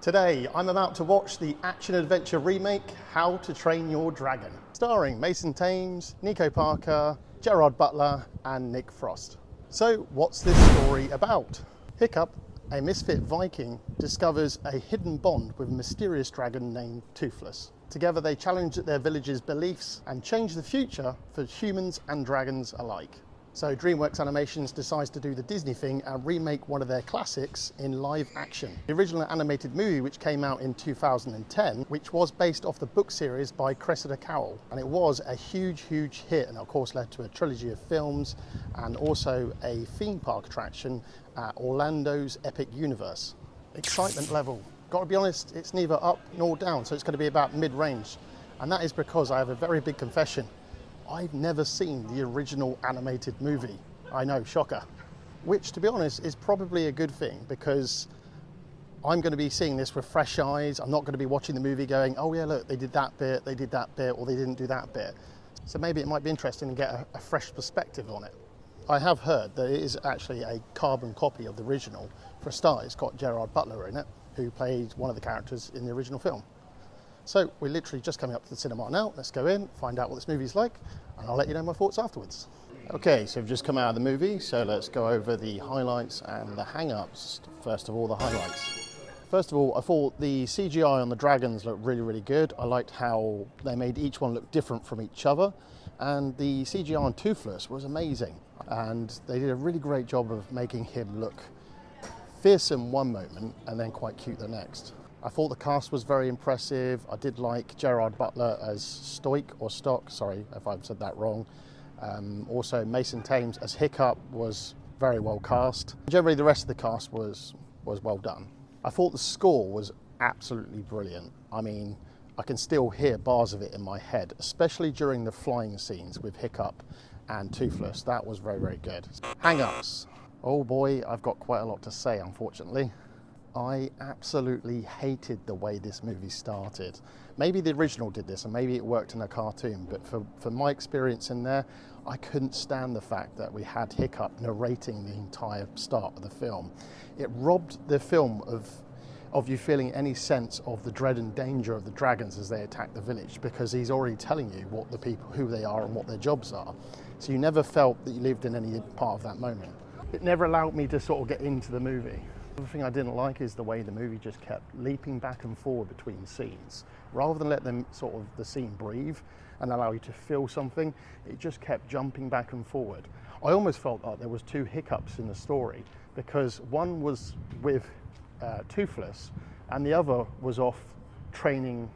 Today, I'm about to watch the action-adventure remake, How to Train Your Dragon, starring Mason Thames, Nico Parker, Gerard Butler, and Nick Frost. So, what's this story about? Hiccup, a misfit Viking, discovers a hidden bond with a mysterious dragon named Toothless. Together, they challenge their village's beliefs and change the future for humans and dragons alike. So DreamWorks Animations decides to do the Disney thing and remake one of their classics in live action. The original animated movie, which came out in 2010, which was based off the book series by Cressida Cowell. And it was a huge hit, and of course led to a trilogy of films and also a theme park attraction at Orlando's Epic Universe. Excitement level, gotta be honest, it's neither up nor down, so it's gonna be about mid-range. And that is because I have a very big confession. I've never seen the original animated movie. I know, shocker. Which, to be honest, is probably a good thing, because I'm going to be seeing this with fresh eyes. I'm not going to be watching the movie going, oh yeah, look, they did that bit, or they didn't do that bit. So maybe it might be interesting to get a fresh perspective on it. I have heard that it is actually a carbon copy of the original. For a start, it's got Gerard Butler in it, who played one of the characters in the original film. So we're literally just coming up to the cinema now. Let's go in, find out what this movie's like, and I'll let you know my thoughts afterwards. Okay, so we've just come out of the movie, so let's go over the highlights and the hang-ups. First of all, the highlights. First of all, I thought the CGI on the dragons looked really good. I liked how they made each one look different from each other, and the CGI on Toothless was amazing. And they did a really great job of making him look fearsome one moment and then quite cute the next. I thought the cast was very impressive. I did like Gerard Butler as Stoic, or Stock, sorry if I've said that wrong. Also Mason Thames as Hiccup was very well cast. Generally the rest of the cast was well done. I thought the score was absolutely brilliant. I mean, I can still hear bars of it in my head, especially during the flying scenes with Hiccup and Toothless. That was very good. Hang-ups. Oh boy, I've got quite a lot to say, unfortunately. I absolutely hated the way this movie started. Maybe the original did this and maybe it worked in a cartoon, but for my experience in there, I couldn't stand the fact that we had Hiccup narrating the entire start of the film. It robbed the film of you feeling any sense of the dread and danger of the dragons as they attack the village, because he's already telling you what the people, who they are and what their jobs are. So you never felt that you lived in any part of that moment. It never allowed me to sort of get into the movie. The thing I didn't like is the way the movie just kept leaping back and forward between scenes. Rather than let them sort of the scene breathe and allow you to feel something, it just kept jumping back and forward. I almost felt like there was two hiccups in the story, because one was with Toothless and the other was off training,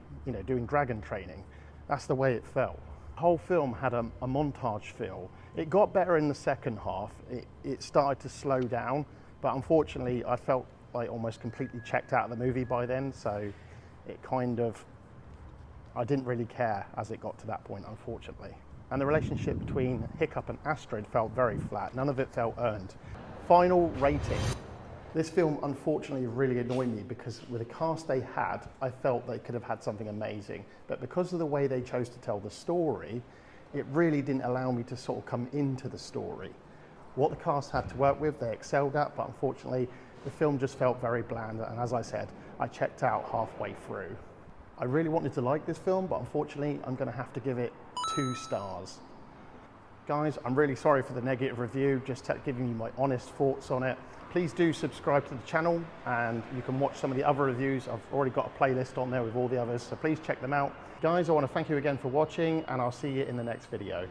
doing dragon training. That's the way it felt. The whole film had a montage feel. It got better in the second half. It started to slow down. But unfortunately, I felt like almost completely checked out of the movie by then, so I didn't really care as it got to that point, unfortunately. And the relationship between Hiccup and Astrid felt very flat. None of it felt earned. Final rating. This film, unfortunately, really annoyed me, because with the cast they had, I felt they could have had something amazing. But because of the way they chose to tell the story, it really didn't allow me to sort of come into the story. What the cast had to work with, they excelled at, but unfortunately, the film just felt very bland, and as I said, I checked out halfway through. I really wanted to like this film, but unfortunately, I'm going to have to give it 2 stars. Guys, I'm really sorry for the negative review, just giving you my honest thoughts on it. Please do subscribe to the channel, and you can watch some of the other reviews. I've already got a playlist on there with all the others, so please check them out. Guys, I want to thank you again for watching, and I'll see you in the next video.